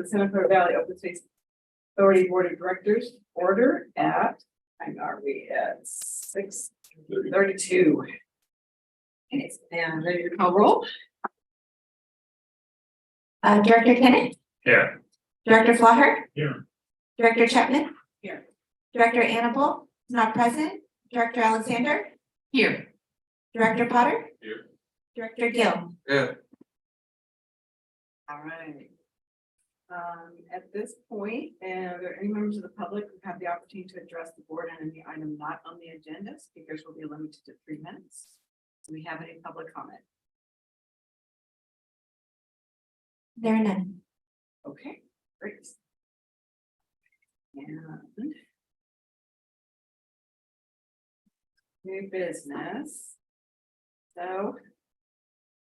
the Santa Clara Valley Open Space Authority Board of Directors order at, and are we at 6:32? Okay, and ready to call roll? Director Kennett, Here. Director Flaher, Here. Director Chapman. Here. Director Annable, not present. Director Alexander, Here. Director Potter. Here. Director Gill. Yeah. All right. At this point, are there any members of the public who have the opportunity to address the board on any item not on the agenda? Speakers will be limited to 3 minutes. Do we have any public comment? There are none. Okay, great. And new business. So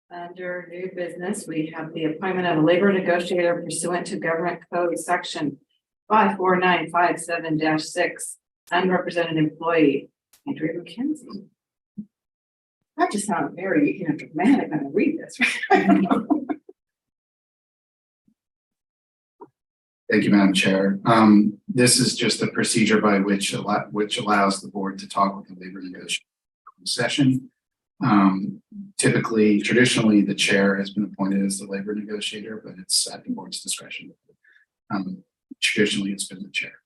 under new business, we have the appointment of a labor negotiator pursuant to Government Code Section 54957-6, unrepresented employee, Andrea McKenzie. That just sounds very, dramatic when I read this. Thank you, Madam Chair. This is just a procedure by which allows the board to talk with the labor negotiator session. Traditionally, the chair has been appointed as the labor negotiator, but it's at the board's discretion. Traditionally, it's been the chair.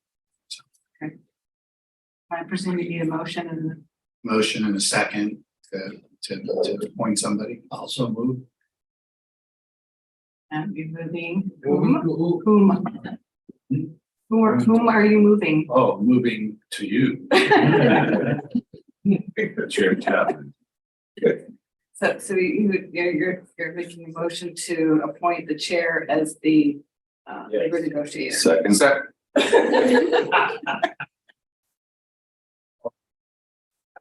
So, I presume you need a motion and motion and a second to appoint somebody. Also move. be moving. Whom are you moving? Oh, moving to you. Chair Chapman. So you're making a motion to appoint the chair as the labor negotiator. Second.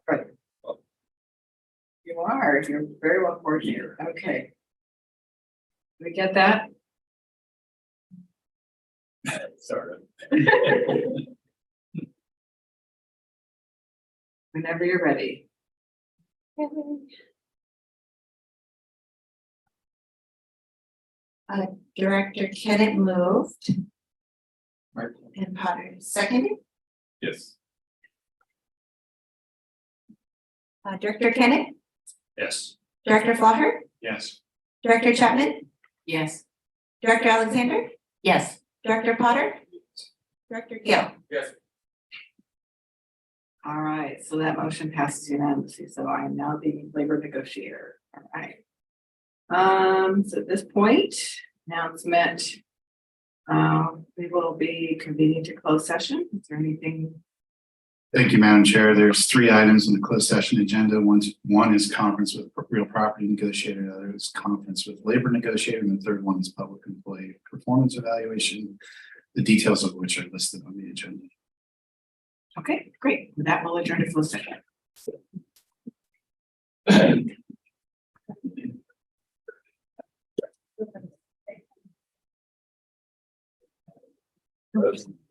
Right. You're very well coordinated. Okay. We get that? Sorry. Whenever you're ready. Director Kennett moved. And Potter seconded. Yes. Director Kennett, Yes. Director Flaher, Yes. Director Chapman, Yes. Director Alexander, Yes. Director Potter, Director Gill. Yes. All right, so that motion passes unanimously, so I am now the labor negotiator. All right. So at this point, announcement. We will be convening to closed session. Is there anything? Thank you, Madam Chair. There's 3 items on the closed session agenda. One is conference with real property negotiator, the other is conference with labor negotiator, and the third one is public employee performance evaluation, the details of which are listed on the agenda. Okay, great. With that, we'll adjourn to closed session.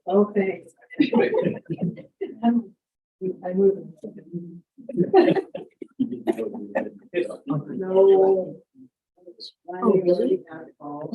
Okay. I move. No. Oh, really? Oh.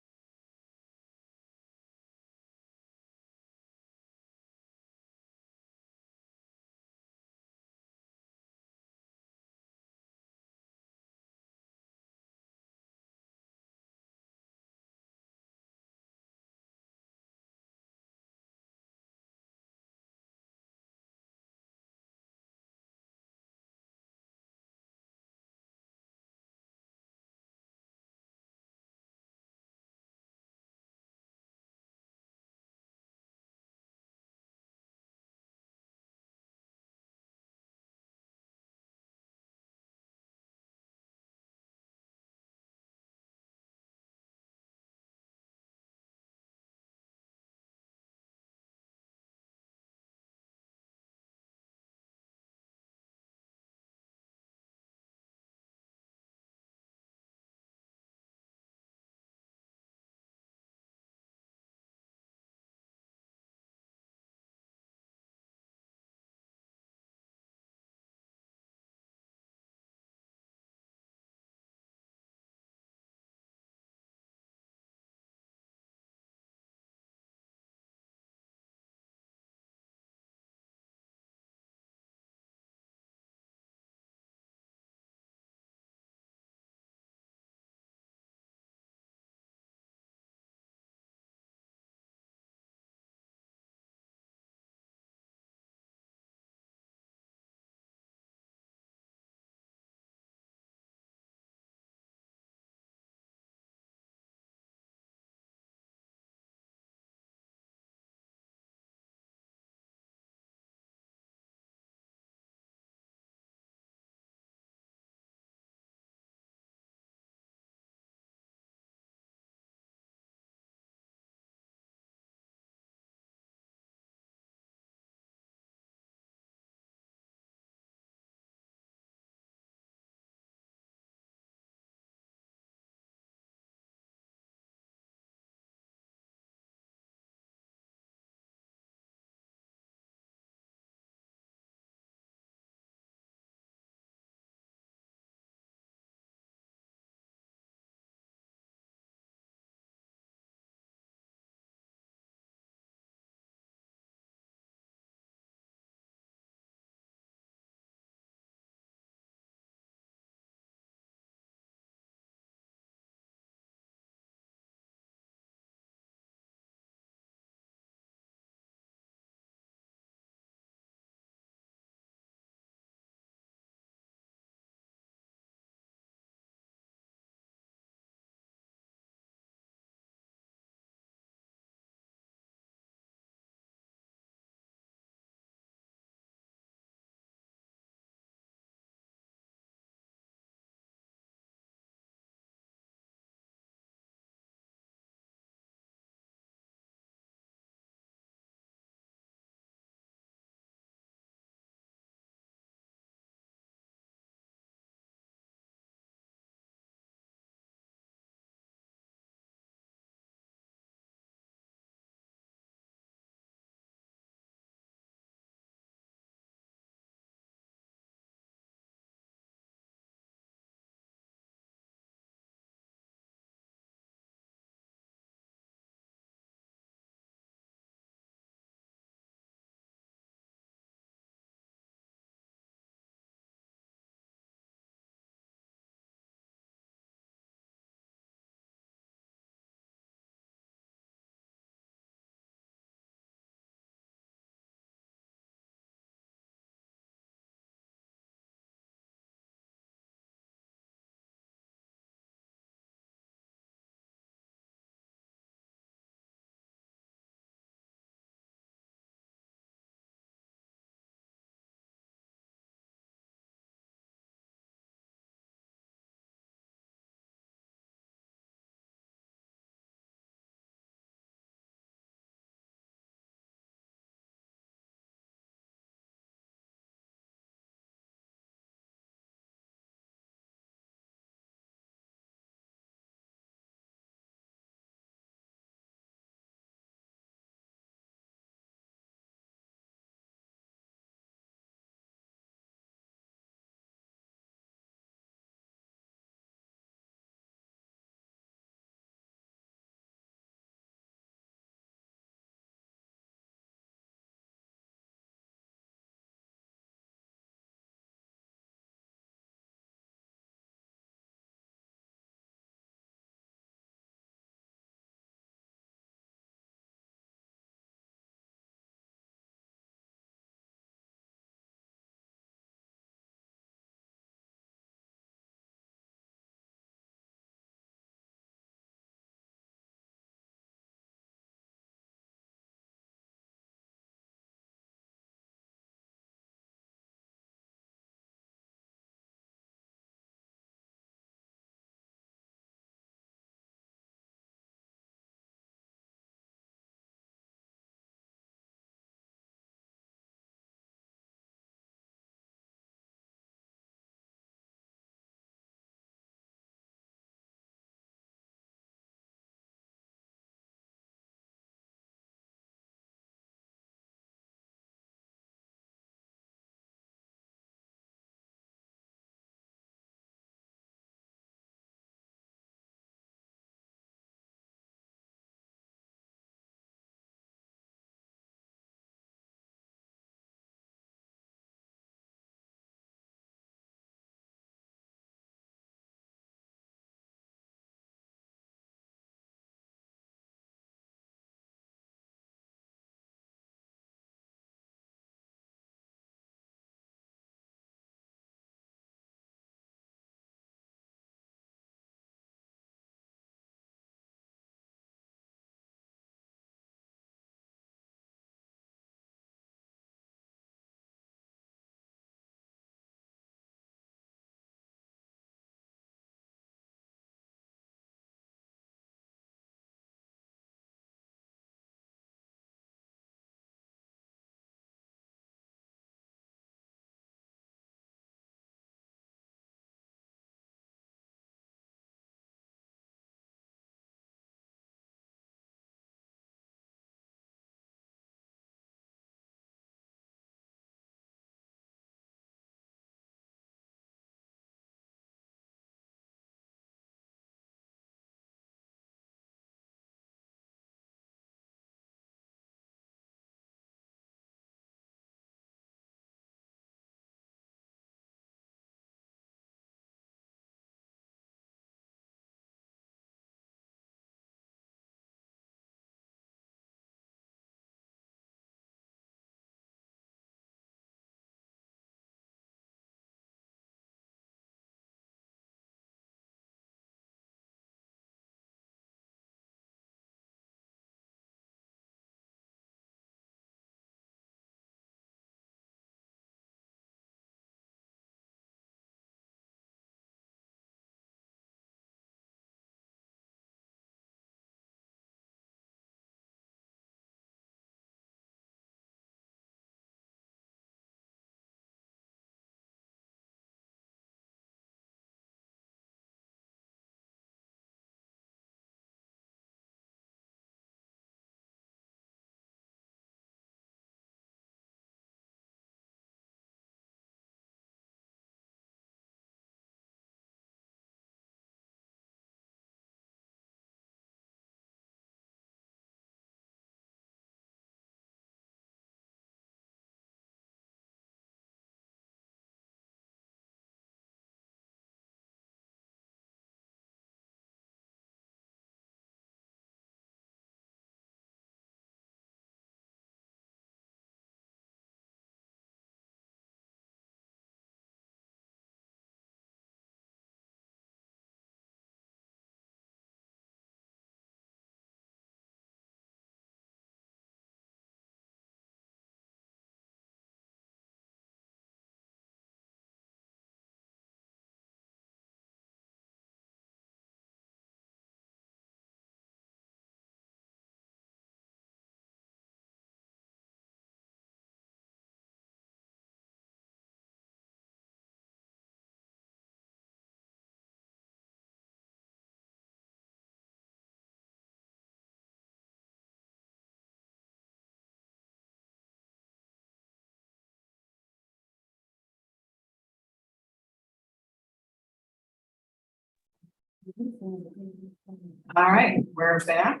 All right, we're back.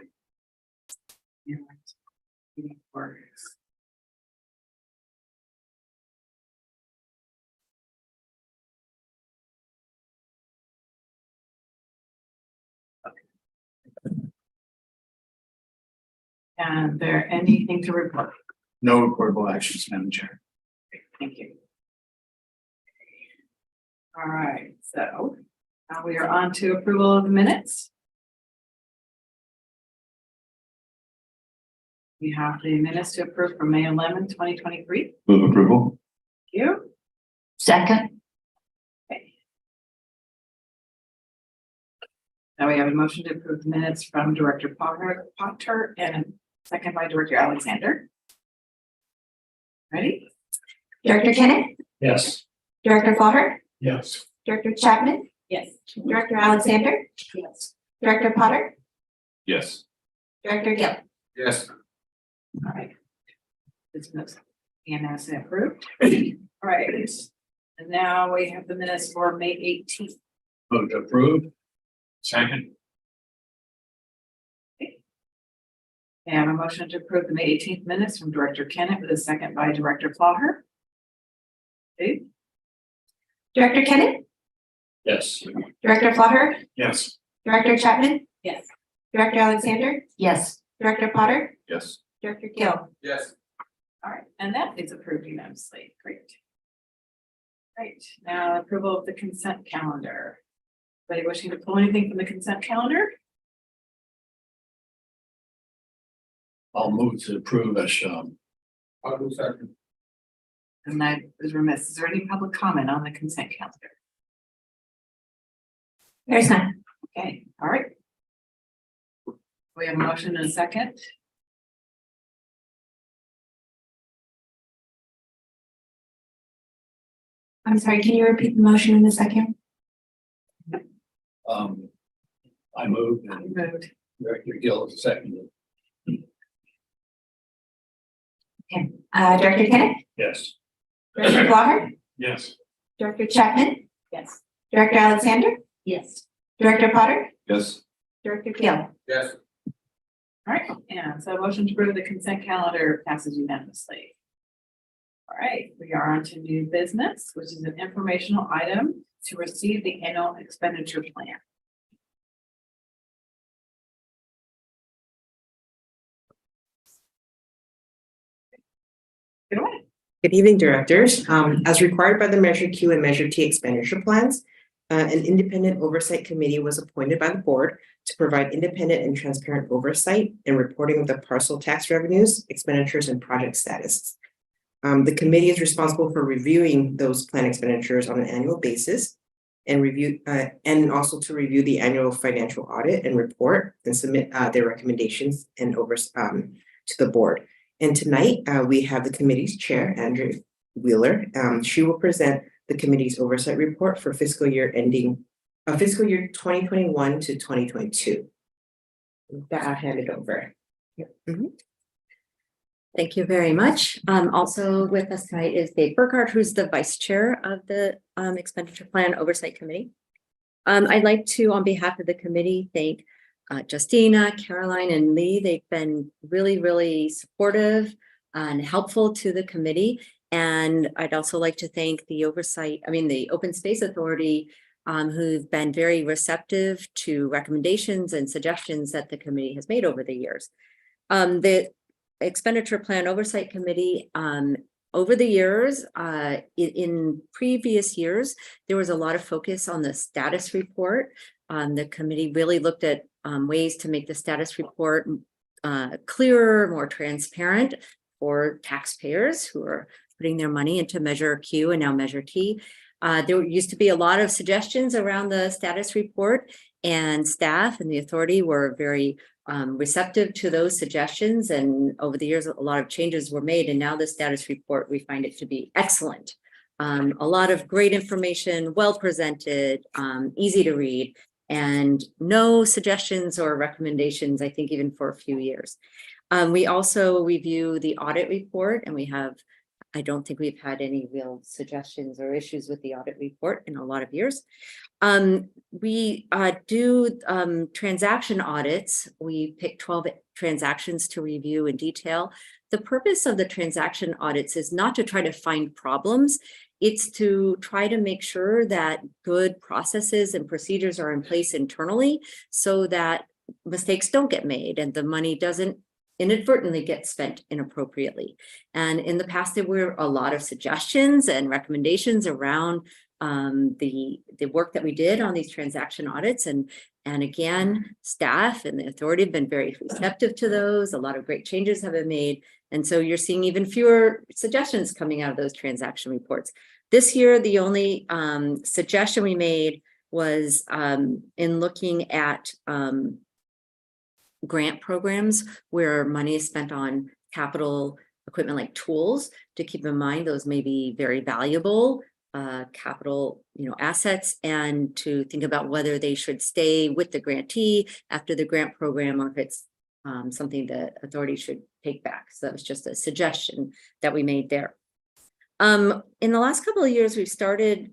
Yeah. And there anything to report? No reportable actions, Madam Chair. Thank you. All right, so now we are on to approval of the minutes. We have the minutes to approve from May 11, 2023. Move approval. Thank you. Second. Okay. Now we have a motion to approve the minutes from Director Potter and second by Director Alexander. Ready? Director Kenneth, Yes. Director Flaher, Yes. Director Chapman, Yes. Director Alexander, Yes. Director Potter, Yes. Director Gill. Yes. All right. This is unanimously approved. All right. And now we have the minutes for May 18th. Move to approve. Second. I have a motion to approve the May 18th minutes from Director Kennett with a second by Director Flaher. Okay. Director Kenneth, Yes. Director Flaher, Yes. Director Chapman, Yes. Director Alexander, Yes. Director Potter, Yes. Director Gill. Yes. All right, and that is approved unanimously. Great. Right, now approval of the consent calendar. Anybody wishing to pull anything from the consent calendar? I'll move to approve as shown. I'll do second. And I was remiss. Is there any public comment on the consent calendar? There's none. Okay, all right. We have a motion and a second. I'm sorry, can you repeat the motion in a second? I moved and Moved. Director Gill seconded. Director Kenneth, Yes. Director Flaher, Yes. Director Chapman, Yes. Director Alexander, Yes. Director Potter, Yes. Director Gill. Yes. All right, and so motion to approve the consent calendar passes unanimously. All right, we are on to new business, which is an informational item to receive the annual expenditure plan. Get away. Good evening, directors. As required by the Measure Q and Measure T expenditure plans, an independent oversight committee was appointed by the board to provide independent and transparent oversight and reporting of the parcel tax revenues, expenditures, and project status. The committee is responsible for reviewing those plan expenditures on an annual basis and also to review the annual financial audit and report and submit their recommendations and to the board. And tonight, we have the committee's chair, Andrew Wheeler. She will present the committee's oversight report for fiscal year ending fiscal year 2021 to 2022. With that, I'll hand it over. Thank you very much. Also with us tonight is Dave Burkhardt, who's the vice chair of the Expenditure Plan Oversight Committee. I'd like to, on behalf of the committee, thank Justina, Caroline, and Lee. They've been really, really supportive and helpful to the committee. And I'd also like to thank the Open Space Authority, who've been very receptive to recommendations and suggestions that the committee has made over the years. The Expenditure Plan Oversight Committee, over the years, in previous years, there was a lot of focus on the status report. The committee really looked at ways to make the status report clearer, more transparent for taxpayers who are putting their money into Measure Q and now Measure T. There used to be a lot of suggestions around the status report, and staff and the authority were very receptive to those suggestions. And over the years, a lot of changes were made. And now the status report, we find it to be excellent. A lot of great information, well presented, easy to read, and no suggestions or recommendations, I think, even for a few years. We also review the audit report, and we have I don't think we've had any real suggestions or issues with the audit report in a lot of years. We do transaction audits. We pick 12 transactions to review in detail. The purpose of the transaction audits is not to try to find problems. It's to try to make sure that good processes and procedures are in place internally so that mistakes don't get made and the money doesn't inadvertently get spent inappropriately. And in the past, there were a lot of suggestions and recommendations around the work that we did on these transaction audits. And again, staff and the authority have been very receptive to those. A lot of great changes have been made. And so you're seeing even fewer suggestions coming out of those transaction reports. This year, the only suggestion we made was in looking at grant programs where money is spent on capital equipment like tools, to keep in mind those may be very valuable capital assets, and to think about whether they should stay with the grantee after the grant program, or if it's something the authority should take back. So that was just a suggestion that we made there. In the last couple of years, we've started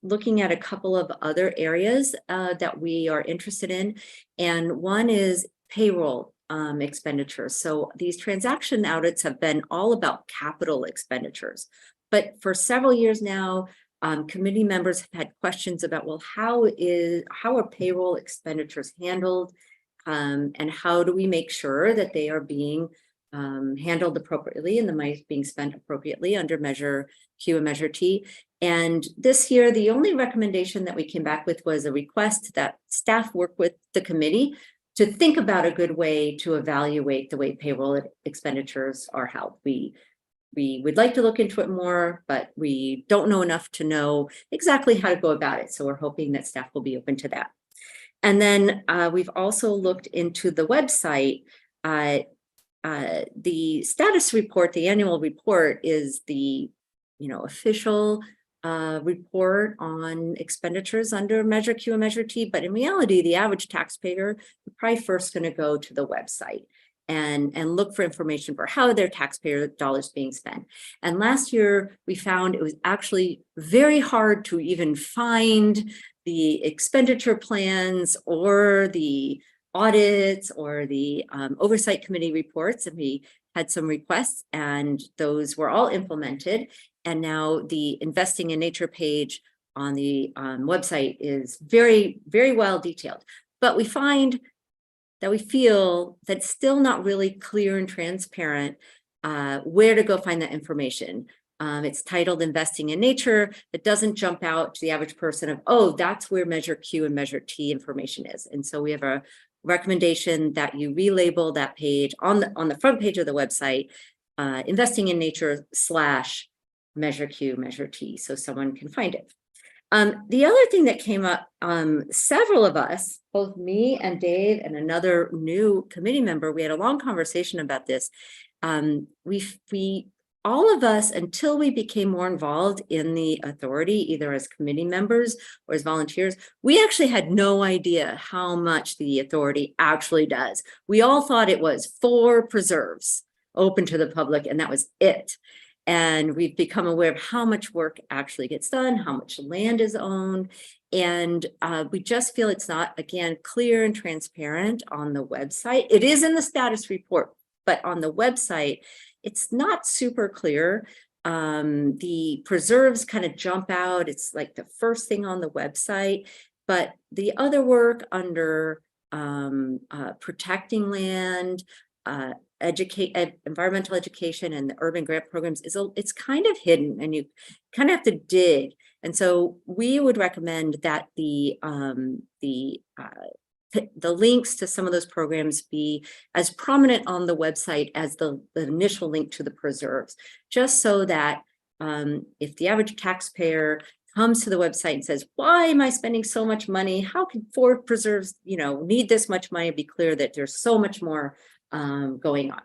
looking at a couple of other areas that we are interested in. And one is payroll expenditures. So these transaction audits have been all about capital expenditures. But for several years now, committee members have had questions about, well, how are payroll expenditures handled? And how do we make sure that they are being handled appropriately and the money is being spent appropriately under Measure Q and Measure T. And this year, the only recommendation that we came back with was a request that staff work with the committee to think about a good way to evaluate the way payroll expenditures are held. We would like to look into it more, but we don't know enough to know exactly how to go about it. So we're hoping that staff will be open to that. And then we've also looked into the website. The status report, the annual report, is the official report on expenditures under Measure Q and Measure T. But in reality, the average taxpayer is probably first going to go to the website and look for information for how their taxpayer dollars being spent. And last year, we found it was actually very hard to even find the expenditure plans or the audits or the oversight committee reports. And we had some requests and those were all implemented. And now the Investing in Nature page on the website is very, very well detailed. But we find that we feel that it's still not really clear and transparent where to go find that information. It's titled Investing in Nature. It doesn't jump out to the average person of, oh, that's where Measure Q and Measure T information is. And so we have a recommendation that you relabel that page on the front page of the website, Investing in Nature / Measure Q, Measure T, so someone can find it. The other thing that came up, several of us, both me and Dave and another new committee member, we had a long conversation about this. All of us, until we became more involved in the authority, either as committee members or as volunteers, we actually had no idea how much the authority actually does. We all thought it was 4 preserves open to the public, and that was it. And we've become aware of how much work actually gets done, how much land is owned. And we just feel it's not, again, clear and transparent on the website. It is in the status report, but on the website, it's not super clear. The preserves kind of jump out. It's like the first thing on the website, but the other work under protecting land, environmental education, and the urban grant programs it's kind of hidden, and you kind of have to dig. And so we would recommend that the links to some of those programs be as prominent on the website as the initial link to the preserves, just so that if the average taxpayer comes to the website and says, why am I spending so much money? How can 4 preserves, need this much money? Be clear that there's so much more going on.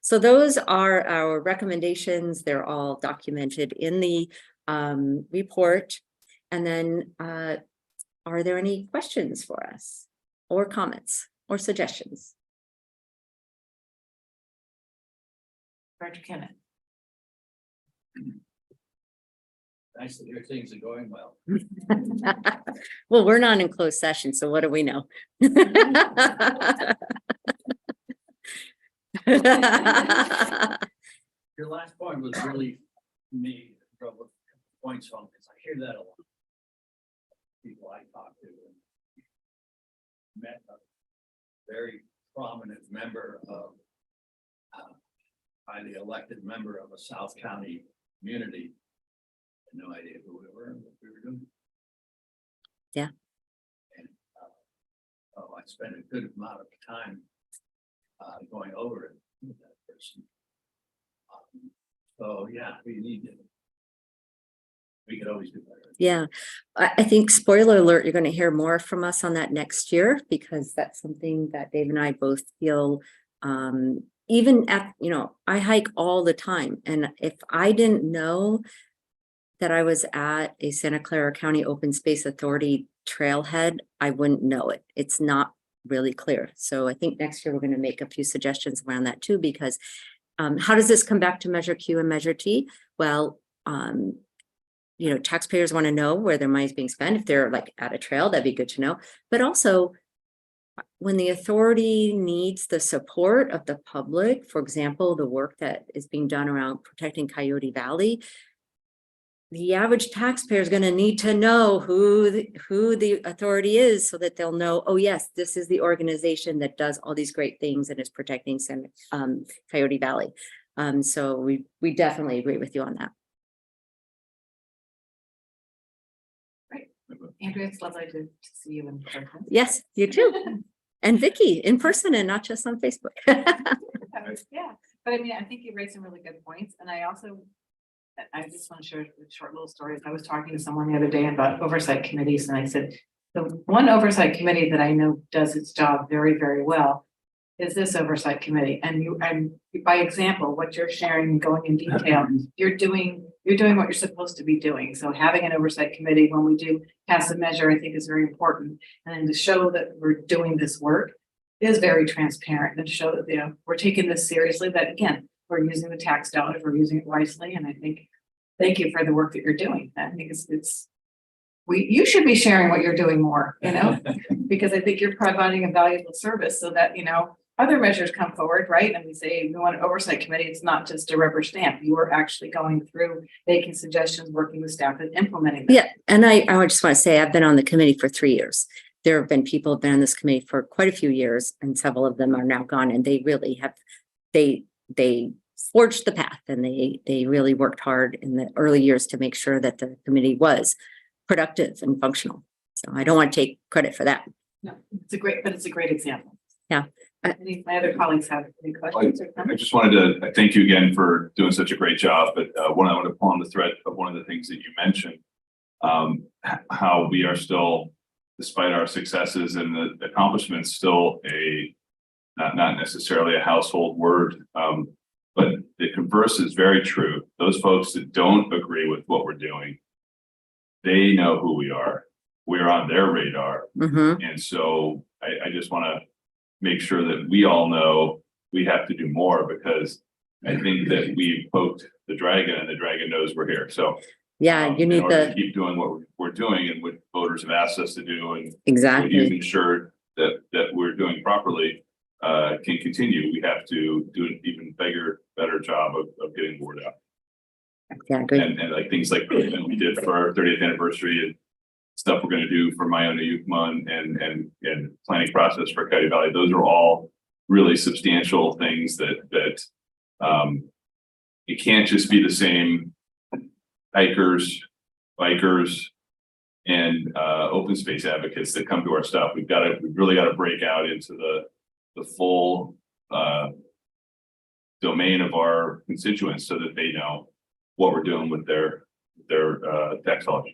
So those are our recommendations. They're all documented in the report. And then are there any questions for us or comments or suggestions? Director Kenneth. Nice to hear things are going well. Well, we're not in closed session, so what do we know? Your last point was really me, drove points home, because I hear that a lot. People I talk to and met a very prominent member of highly elected member of a South County community. Had no idea who we were and what we were doing. Yeah. And I spent a good amount of time going over it with that person. So yeah, we could always do better. Yeah, I think spoiler alert, you're going to hear more from us on that next year because that's something that Dave and I both feel. Even at, I hike all the time. And if I didn't know that I was at a Santa Clara County Open Space Authority trailhead, I wouldn't know it. It's not really clear. So I think next year we're going to make a few suggestions around that too, because how does this come back to Measure Q and Measure T? Well, taxpayers want to know where their money is being spent. If they're like at a trail, that'd be good to know. But also, when the authority needs the support of the public, for example, the work that is being done around protecting Coyote Valley, the average taxpayer is going to need to know who the authority is so that they'll know, oh yes, this is the organization that does all these great things and is protecting Coyote Valley. So we definitely agree with you on that. Andrea, it's lovely to see you in person. Yes, you too. And Vicky in person and not just on Facebook. Yeah, but I mean, I think you raised some really good points, and I just want to share a short little story. I was talking to someone the other day about oversight committees, and I said, the one oversight committee that I know does its job very, very well is this oversight committee. And by example, what you're sharing and going in detail, you're doing what you're supposed to be doing. So having an oversight committee when we do pass a measure, I think is very important. And then to show that we're doing this work is very transparent and show that, we're taking this seriously, that again, we're using the tax dollars, we're using it wisely. And I think, thank you for the work that you're doing. I think you should be sharing what you're doing more, because I think you're providing a valuable service so that, other measures come forward, right? And we say, we want an oversight committee. It's not just a rubber stamp. You are actually going through, making suggestions, working with staff and implementing them. Yeah, and I just want to say I've been on the committee for 3 years. There have been people who've been on this committee for quite a few years, and several of them are now gone. And they really have, they forged the path, and they really worked hard in the early years to make sure that the committee was productive and functional. So I don't want to take credit for that. No, it's a great example. Yeah. Any of my other colleagues have any questions or I comments? just wanted to thank you again for doing such a great job, but I want to pull on the thread of one of the things that you mentioned. How we are still, despite our successes and the accomplishments, still not necessarily a household word. But the converse is very true. Those folks that don't agree with what we're doing, they know who we are. We're on their radar. Mm-hmm. And so I just want to make sure that we all know we have to do more, because I think that we poked the dragon and the dragon knows we're here. So Yeah, you in need order to the, keep doing what we're doing and what voters have asked us to do, and what you've exactly. ensured that we're doing properly can continue. We have to do an even better job of getting the word out. Yeah, great. And like things like we did for our 30th anniversary and stuff we're going to do for Iona Yucma and planning process for Coyote Valley. Those are all really substantial things that it can't just be the same hikers, bikers, and open space advocates that come to our stuff. We've really got to break out into the full domain of our constituents so that they know what we're doing with their tax dollars.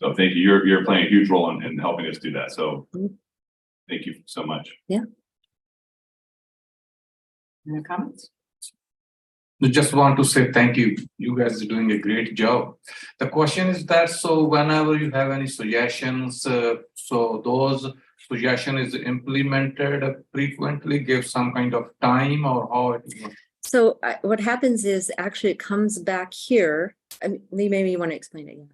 So thank you. You're playing a huge role in helping us do that. So thank you so much. Any comments? I just want to say thank you. You guys are doing a great job. The question is that, so whenever you have any suggestions, so those suggestion is implemented frequently, give some kind of time, or how it works? So what happens is actually it comes back here. Lee, maybe you want to explain it. Yeah.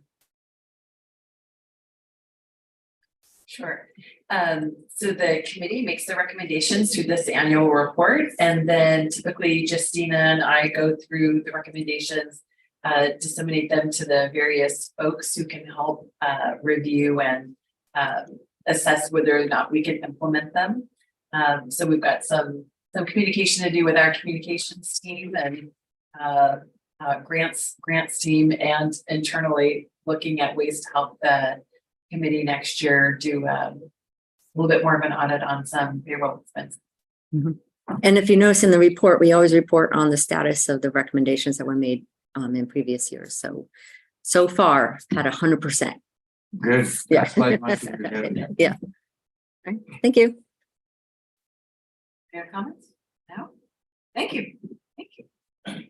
Sure. So the committee makes the recommendations to this annual report, and then typically Justina and I go through the recommendations, disseminate them to the various folks who can help review and assess whether or not we can implement them. So we've got some communication to do with our communications team and grants team, and internally looking at ways to help the committee next year do a little bit more of an audit on some payroll expenses. And if you notice in the report, we always report on the status of the recommendations that were made in previous years. So far had 100%. Good. Yeah. That's why I wanted to be there. Yeah. All right. Thank you. Any other comments? No? Thank you. Thank you. Right.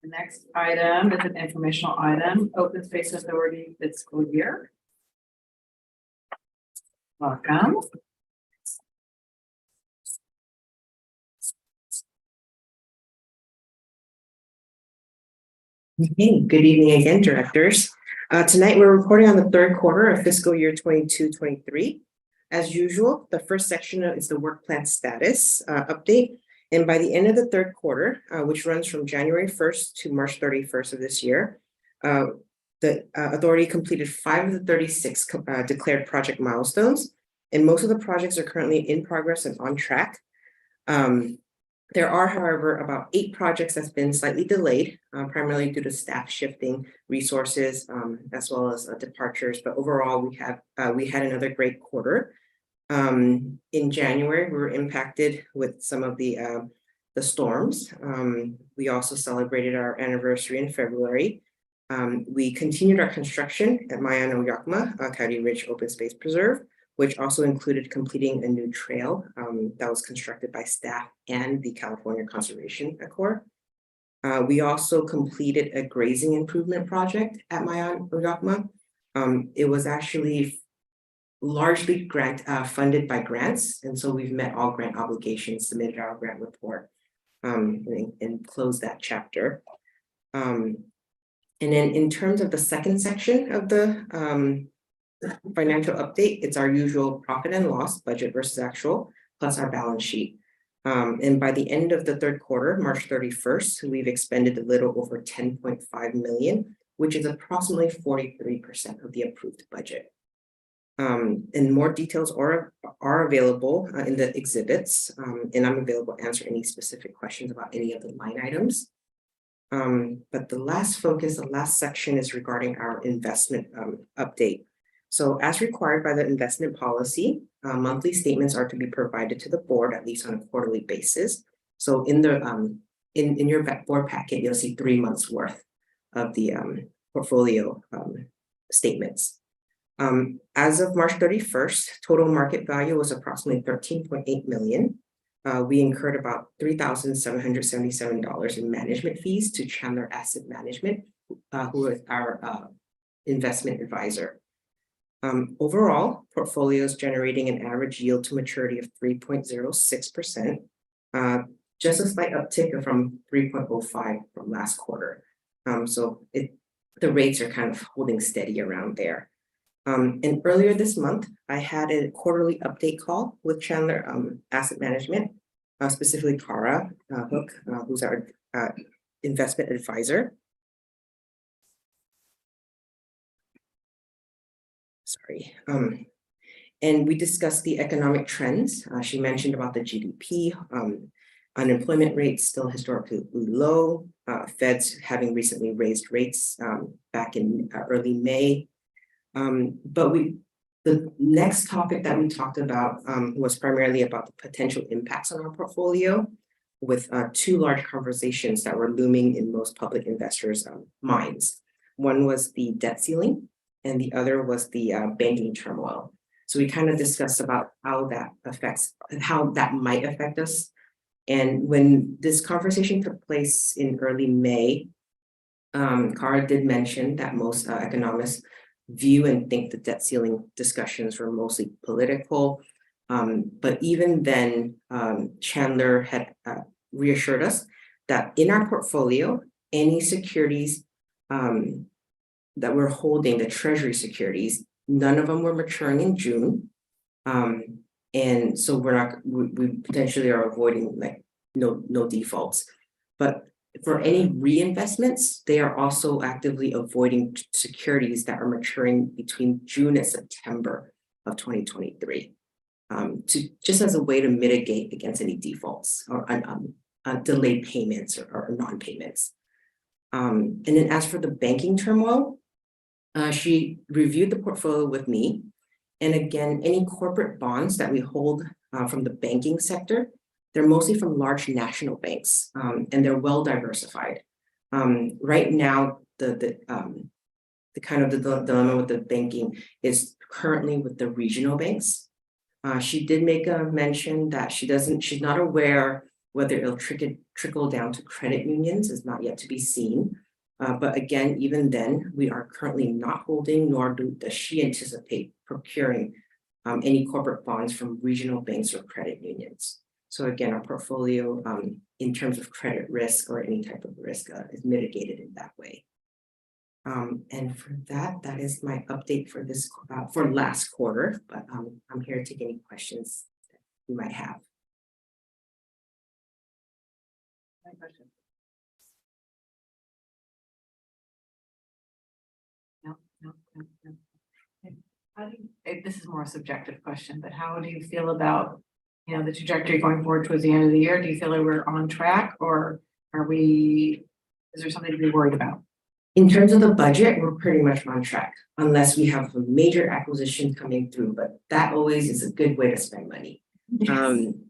The next item is an informational item, Open Space Authority fiscal year. Welcome. Okay, good evening again, directors. Tonight, we're reporting on the third quarter of fiscal year 22-23. As usual, the first section is the work plan status update. And by the end of the third quarter, which runs from January 1st to March 31st of this year, the authority completed 5 of the 36 declared project milestones, and most of the projects are currently in progress and on track. There are, however, about 8 projects that's been slightly delayed, primarily due to staff shifting resources, as well as departures. But overall, we had another great quarter. In January, we were impacted with some of the storms. We also celebrated our anniversary in February. We continued our construction at Mayan-O-Yakma, Coyote Ridge Open Space Preserve, which also included completing a new trail that was constructed by staff and the California Conservation Corps. We also completed a grazing improvement project at Mayan-O-Yakma. It was actually largely funded by grants, and so we've met all grant obligations, submitted our grant report, and closed that chapter. And then in terms of the second section of the financial update, it's our usual profit and loss, budget versus actual, plus our balance sheet. And by the end of the third quarter, March 31st, we've expended a little over 10.5 million, which is approximately 43% of the approved budget. And more details are available in the exhibits, and I'm available to answer any specific questions about any of the line items. But the last section is regarding our investment update. So as required by the investment policy, monthly statements are to be provided to the board at least on a quarterly basis. So in the in your board packet, you'll see 3 months worth of the portfolio statements. As of March 31st, total market value was approximately 13.8 million. We incurred about $3,777 in management fees to Chandler Asset Management, who is our investment advisor. Overall, portfolio is generating an average yield to maturity of 3.06%, just a slight uptick from 3.05 from last quarter. So the rates are kind of holding steady around there. And earlier this month, I had a quarterly update call with Chandler Asset Management, specifically Cara Hook, who's our investment advisor. Sorry. And we discussed the economic trends. She mentioned about the GDP, unemployment rates still historically low, Feds having recently raised rates back in early May. But the next topic that we talked about was primarily about the potential impacts on our portfolio, with 2 large conversations that were looming in most public investors' minds. One was the debt ceiling, and the other was the banking turmoil. So we kind of discussed about how that might affect us. And when this conversation took place in early May, Cara did mention that most economists view and think the debt ceiling discussions were mostly political, But even then, Chandler had reassured us that in our portfolio, any securities that we're holding, the treasury securities, none of them were maturing in June. And so we potentially are avoiding like no defaults. But for any reinvestments, they are also actively avoiding securities that are maturing between June and September of 2023. Just as a way to mitigate against any defaults or delayed payments or non-payments. And then as for the banking turmoil, she reviewed the portfolio with me. And again, any corporate bonds that we hold from the banking sector, they're mostly from large national banks, and they're well diversified. Right now, the kind of the dilemma with the banking is currently with the regional banks. She did make a mention that she's not aware whether it'll trickle down to credit unions, is not yet to be seen. But again, even then, we are currently not holding, nor does she anticipate procuring any corporate bonds from regional banks or credit unions. So again, our portfolio in terms of credit risk or any type of risk is mitigated in that way. And for that is my update for this for last quarter, but I'm here to take any questions that you might have. Any questions? No. Okay. This is more a subjective question, but how do you feel about, the trajectory going forward towards the end of the year? Do you feel like we're on track, or is there something to be worried about? In terms of the budget, we're pretty much on track, unless we have a major acquisition coming through, but that always is a good way to spend money.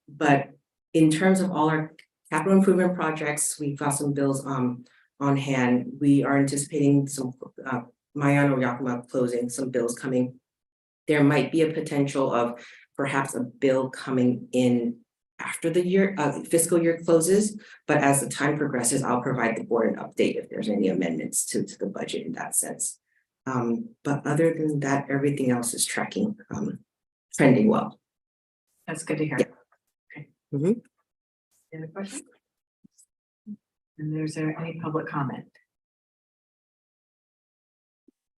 But in terms of all our capital improvement projects, we've got some bills on hand. We are anticipating some Mayano Yakima closing, some bills coming. There might be a potential of perhaps a bill coming in after the year fiscal year closes, but as the time progresses, I'll provide the board an update if there's any amendments to the budget in that sense. But other than that, everything else is trending well. That's good to hear. Yeah. Okay. Mhm. Any other questions? And is there any public comment?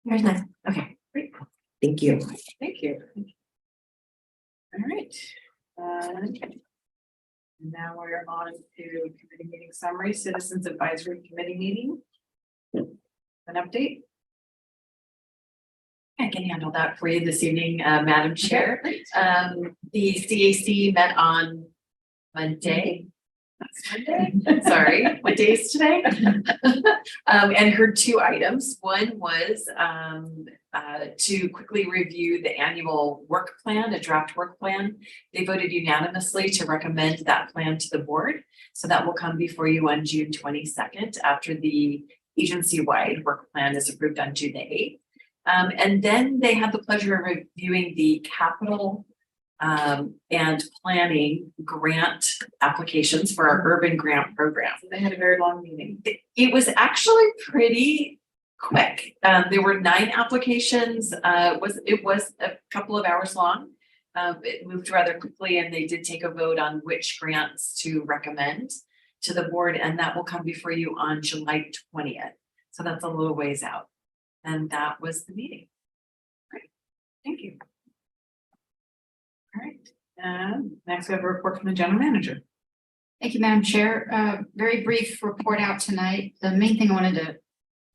There's none. Okay, great. Thank you. Thank you. All right. Now we're on to committee meeting summary, Citizens Advisory Committee meeting. An update? I can handle that for you this evening, Madam Chair. The CAC met on Monday. That's Monday. Sorry, what day is today? And heard two items. One was to quickly review the annual work plan, a draft work plan. They voted unanimously to recommend that plan to the board. So that will come before you on June 22nd after the agency-wide work plan is approved on June 8th. And then they had the pleasure of reviewing the capital and planning grant applications for our urban grant program. So they had a very long meeting. It was actually pretty quick. There were 9 applications. It was a couple of hours long. It moved rather quickly, and they did take a vote on which grants to recommend to the board, and that will come before you on July 20th. So that's a little ways out. And that was the meeting. Great, thank you. All right, and next we have a report from the general manager. Thank you, Madam Chair. Very brief report out tonight. The main thing I wanted to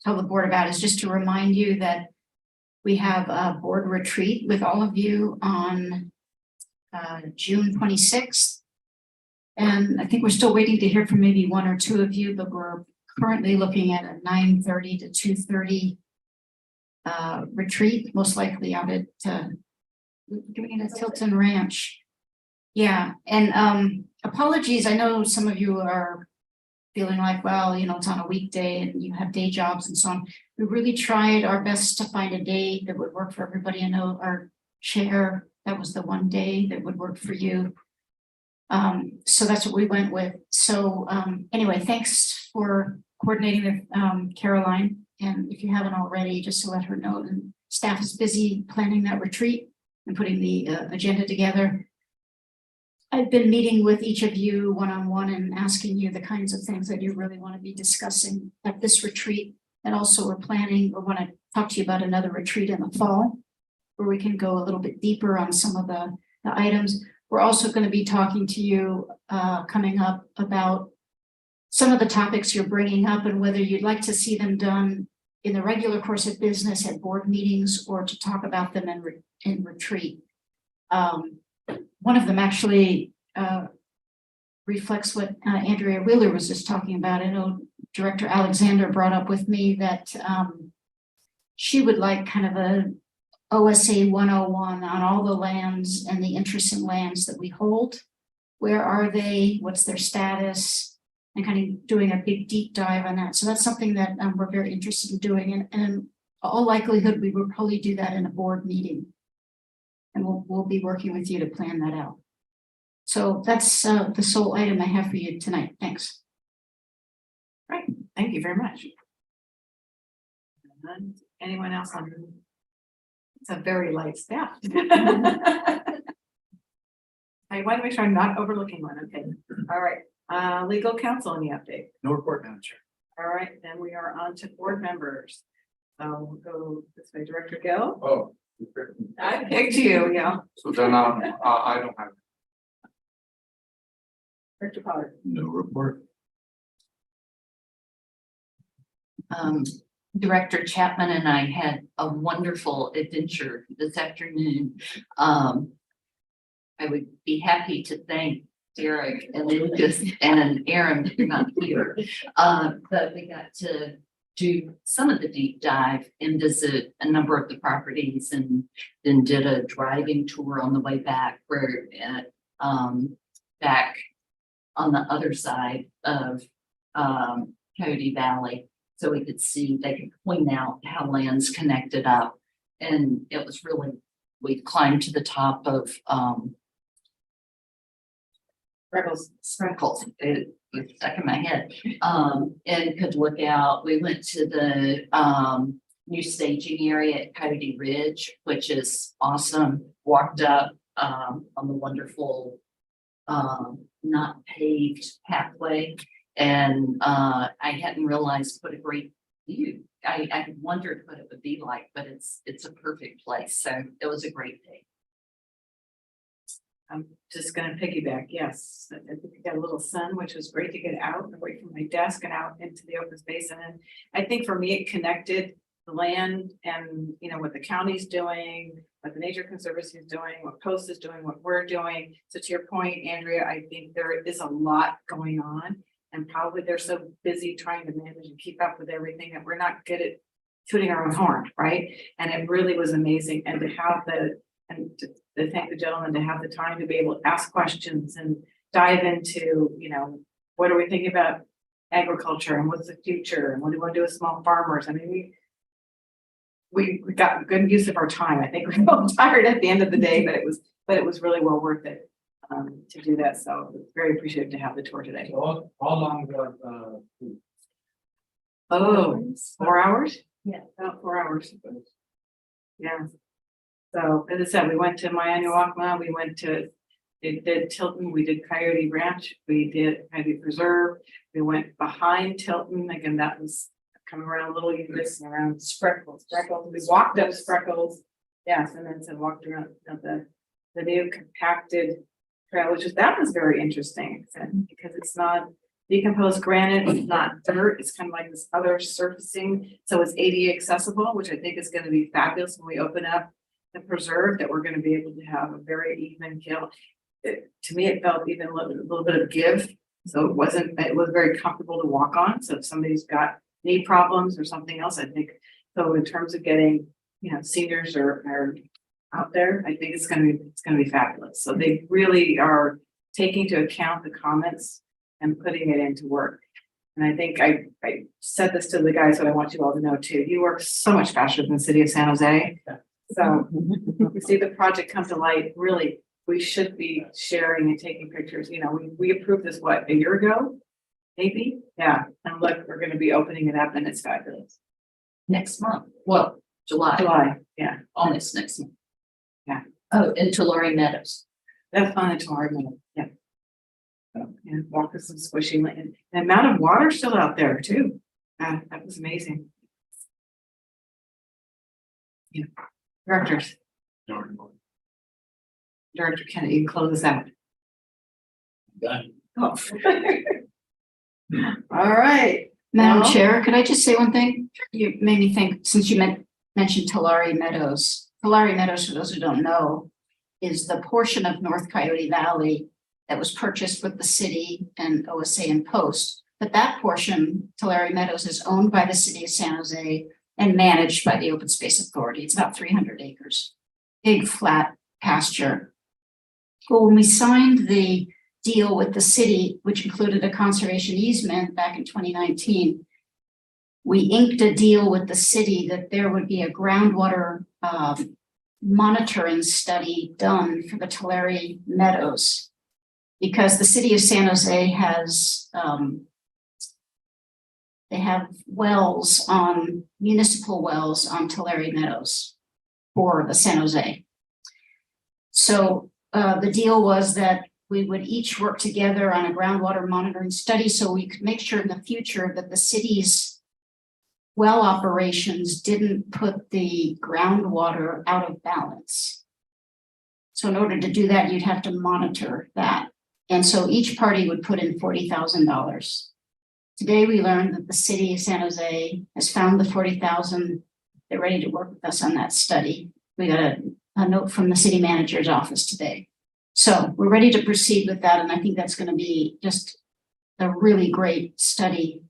tell the board about is just to remind you that we have a board retreat with all of you on June 26th. And I think we're still waiting to hear from maybe 1 or 2 of you, but we're currently looking at a 9:30 to 2:30 retreat, most likely out at doing it at Tilton Ranch. Yeah, and apologies, I know some of you are feeling like, well, it's on a weekday and you have day jobs and so on. We really tried our best to find a day that would work for everybody. I know our chair, that was the one day that would work for you. So that's what we went with. So anyway, thanks for coordinating with Caroline. And if you haven't already, just to let her know, and staff is busy planning that retreat and putting the agenda together. I've been meeting with each of you one-on-one and asking you the kinds of things that you really want to be discussing at this retreat. And also we're planning, or want to talk to you about another retreat in the fall, where we can go a little bit deeper on some of the items. We're also going to be talking to you coming up about some of the topics you're bringing up and whether you'd like to see them done in the regular course of business at board meetings or to talk about them in retreat. One of them actually reflects what Andrea Wheeler was just talking about. I know Director Alexander brought up with me that she would like kind of a OSA 101 on all the lands and the interesting lands that we hold. Where are they? What's their status? And kind of doing a big deep dive on that. So that's something that we're very interested in doing. And in all likelihood, we will probably do that in a board meeting. And we'll be working with you to plan that out. So that's the sole item I have for you tonight. Thanks. Right, thank you very much. And anyone else on? It's a very light staff. I want to make sure I'm not overlooking one. Okay, all right. Legal counsel, any update? No report, Madam Chair. All right, then we are on to board members. We'll go this way, Director Gill. Oh. I picked you, yeah. So then I don't have. Director Pollard. No report. Director Chapman and I had a wonderful adventure this afternoon. I would be happy to thank Derek and Lucas and Aaron, who are not here. But we got to do some of the deep dive and visit a number of the properties, and then did a driving tour on the way back, where at back on the other side of Coyote Valley. So we could see, they could point out how lands connected up. And it was really, we climbed to the top of Sprinkles, it was stuck in my head. And could look out. We went to the new staging area at Coyote Ridge, which is awesome. Walked up on the wonderful not paved pathway. And I hadn't realized what a great view. I had wondered what it would be like, but it's a perfect place. So it was a great day. I'm just gonna piggyback, yes. I think we got a little sun, which was great to get out, away from my desk and out into the open space. And then I think for me, it connected the land and, you know, what the county's doing, what the Nature Conservancy is doing, what Post is doing, what we're doing. So to your point, Andrea, I think there is a lot going on. And probably they're so busy trying to manage and keep up with everything that we're not good at tooting our own horn, right? And it really was amazing. And to have to thank the gentleman to have the time to be able to ask questions and dive into, you know, what are we thinking about agriculture and what's the future and what do we want to do with small farmers? I mean, we got good use of our time. I think we were all tired at the end of the day, but it was really well worth it to do that. So very appreciative to have the tour today. How long was Oh, 4 hours? Yeah. About 4 hours. Yeah. So as I said, we went to Miami-Wakma, we went to, did Tilton, we did Coyote Ranch, we did Coyote Preserve, we went behind Tilton, again, that was coming around Little Eunice and around Spreckles, we walked up Spreckles, yes, and then walked around the new compacted trail, that was very interesting, because it's not decomposed granite, it's not dirt, it's kind of like this other surfacing, so it's ADA accessible, which I think is going to be fabulous when we open up the preserve, that we're going to be able to have a very even kill. To me, it felt even a little bit of give, so it was very comfortable to walk on. So if somebody's got knee problems or something else, I think, so in terms of getting, you know, seniors are out there, I think it's going to be fabulous. So they really are taking into account the comments and putting it into work. And I think I said this to the guys, but I want you all to know too, you work so much faster than the city of San Jose. So we see the project come to light, really, we should be sharing and taking pictures. You know, we approved this, what, a year ago? Maybe? Yeah. And look, we're going to be opening it up and it's fabulous. Next month, well, July, Yeah. almost next month. Yeah. Oh, and Tulare Meadows. That's fun tomorrow. Yeah. And walk us some squishy land. The amount of water still out there too. That was amazing. Yeah. Directors, Director Kennedy, you close us out. Done. Oh. All right. Madam Well- Chair, could I just say one thing? You made me think, since you mentioned Tulare Meadows. Tulare Meadows, for those who don't know, is the portion of North Coyote Valley that was purchased with the city and OSA and Post. But that portion, Tulare Meadows, is owned by the city of San Jose and managed by the Open Space Authority. It's about 300 acres, big flat pasture. Well, when we signed the deal with the city, which included a conservation easement back in 2019, we inked a deal with the city that there would be a groundwater monitoring study done for the Tulare Meadows. Because the city of San Jose has, they have wells on, municipal wells on Tulare Meadows for the San Jose. So the deal was that we would each work together on a groundwater monitoring study so we could make sure in the future that the city's well operations didn't put the groundwater out of balance. So in order to do that, you'd have to monitor that. And so each party would put in $40,000. Today, we learned that the city of San Jose has found the $40,000. They're ready to work with us on that study. We got a note from the city manager's office today. So we're ready to proceed with that. And I think that's going to be just a really great study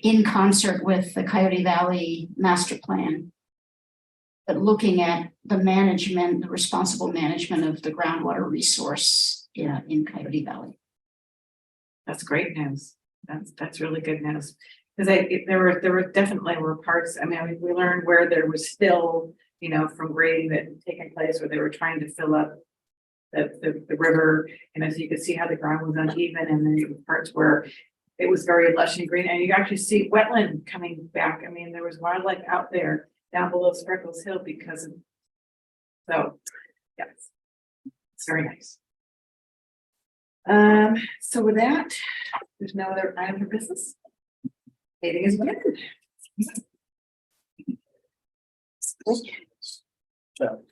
in concert with the Coyote Valley Master Plan. But looking at the management, the responsible management of the groundwater resource in Coyote Valley. That's great news. That's really good news. Because there were definitely parts, I mean, we learned where there was still, you know, from grading that had taken place where they were trying to fill up the river. And as you could see how the ground was uneven, and then there were parts where it was very lush and green, and you actually see wetland coming back. I mean, there was wildlife out there down below Spreckles Hill because of, so, yes, it's very nice. So with that, there's no other item for business. Meeting is adjourned. So